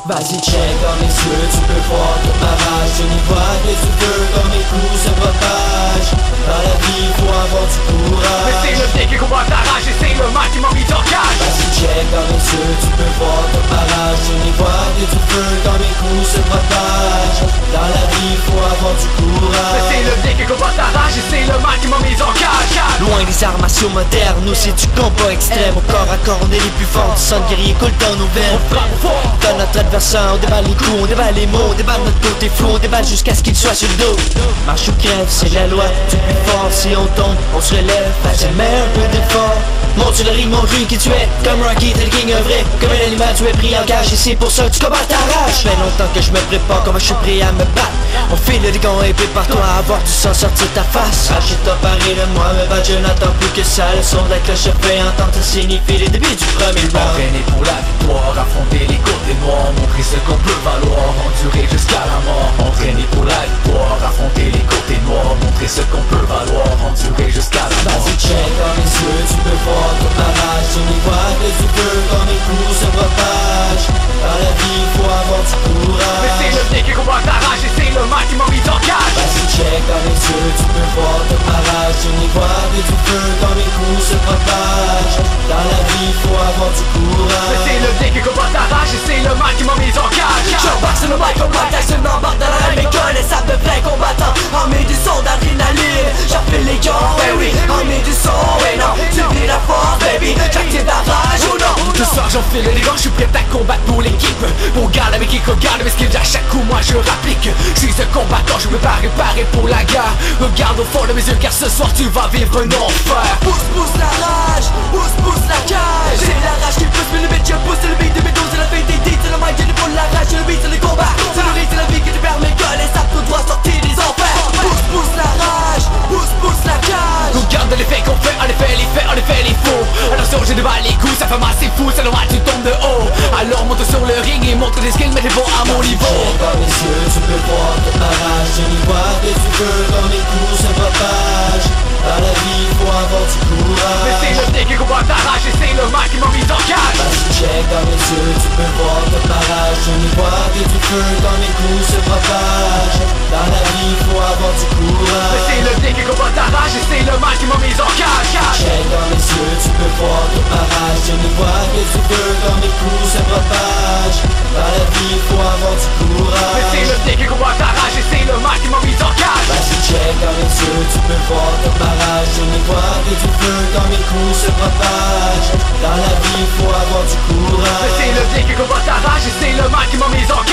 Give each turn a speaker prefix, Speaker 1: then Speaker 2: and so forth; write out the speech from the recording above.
Speaker 1: Vas-y check dans mes yeux, tu peux voir toute ma rage. Je n'y vois que du feu, dans mes coups se propage. Dans la vie faut avoir du courage.
Speaker 2: Mais c'est le dé qui combat ta rage et c'est le mal qui m'a mis en cage.
Speaker 1: Vas-y check dans mes yeux, tu peux voir toute ma rage. Je n'y vois que du feu, dans mes coups se propage. Dans la vie faut avoir du courage.
Speaker 2: Mais c'est le dé qui combat ta rage et c'est le mal qui m'a mis en cage.
Speaker 3: Loin des arts martiaux modernes, nous c'est du combat extrême. Au corps à corps on est les plus forts, du sang guerrier coule dans nos veines. Dans notre adversaire on déballe les coups, on déballe les mots, on déballe notre côté flou, on déballe jusqu'à ce qu'il soit sur le dos. Marche ou crève, c'est la loi, du plus fort. Si on tombe, on se relève, fais jamais un peu d'effort. Monte sur le ring, mon rue qui tu es, comme Rocky, t'es le king, un vrai. Comme un animal, tu es pris en cage, et c'est pour ça que tu combats ta rage. Ça fait longtemps que je me prépare, comme je suis prêt à me battre. On fait le gants et prépare-toi à avoir du sang sortir ta face.
Speaker 1: Achète-toi paré de moi, me battre, je n'attends plus que ça. Le son de la cloche fait entendre, ça signifie les débuts du premier round.
Speaker 2: Entraîné pour la victoire, affronter les côtés noirs, montrer ce qu'on peut valoir, endurer jusqu'à la mort. Entraîné pour la victoire, affronter les côtés noirs, montrer ce qu'on peut valoir, endurer jusqu'à la mort.
Speaker 1: Vas-y check dans mes yeux, tu peux voir toute ma rage. Je n'y vois que du feu, quand mes coups se propagent. Dans la vie faut avoir du courage.
Speaker 2: Mais c'est le dé qui combat ta rage et c'est le mal qui m'a mis en cage.
Speaker 1: Vas-y check dans mes yeux, tu peux voir toute ma rage. Je n'y vois que du feu, quand mes coups se propagent. Dans la vie faut avoir du
Speaker 2: Mais
Speaker 1: courage.
Speaker 2: c'est le dé qui combat ta rage et c'est le mal qui m'a mis en cage.
Speaker 3: J'embarque sur le mic comme Mike Tyson embarque dans la mes connaissables de vrais combattants. Armés du son d'adrénaline, j'appelle les gants, eh oui. Armés du son, eh non, tu vis la force, baby. J'active la rage ou non.
Speaker 2: Ce soir j'enfile les gants, je suis prêt à combattre pour l'équipe. Mon gars avec qui regarde mes skills à chaque coup, moi je rapplique. Je suis un combattant, je me préparer pour la guerre. Regarde au fond de mes yeux car ce soir tu vas vivre un enfer.
Speaker 3: Pousse la rage, pousse la cage. J'ai la rage qui pousse, mais le beat je pousse. C'est le beat de mes dos, c'est la fête des dits. C'est le mic qui pour la rage, c'est le beat, c'est le combat. C'est le rythme, c'est la vie qui te permet de coller. Ça te doit sortir des enfers. Pousse la rage, pousse la cage.
Speaker 2: Regarde l'effet qu'on fait, en effet les faux. Attention j'ai devant les coups, ça fait mal c'est fou. C'est normal tu tombes de haut. Alors monte sur le ring et montre des skills, mais les bons à mon niveau.
Speaker 1: Check dans mes yeux, tu peux voir toute ma rage. Je n'y vois que du feu, quand mes coups se propagent. Dans la vie faut avoir du courage.
Speaker 2: Mais c'est le dé qui combat ta rage et c'est le mal qui m'a mis en cage.
Speaker 1: Vas-y check dans mes yeux, tu peux voir toute ma rage. Je n'y vois que du feu, quand mes coups se propagent. Dans la vie faut avoir du
Speaker 2: Mais
Speaker 1: courage.
Speaker 2: c'est le dé qui combat ta rage et c'est le mal qui m'a mis en cage.
Speaker 1: Check dans mes yeux, tu peux voir toute ma rage. Je n'y vois que du feu, quand mes coups se propagent. Dans la vie faut avoir du courage.
Speaker 2: Mais c'est le dé qui combat ta rage et c'est le mal qui m'a mis en cage.
Speaker 1: Vas-y check dans mes yeux, tu peux voir toute ma rage. Je n'y vois que du feu, quand mes coups se propagent. Dans la vie faut avoir du
Speaker 2: Mais
Speaker 1: courage.
Speaker 2: c'est le dé qui combat ta rage et c'est le mal qui m'a mis en cage.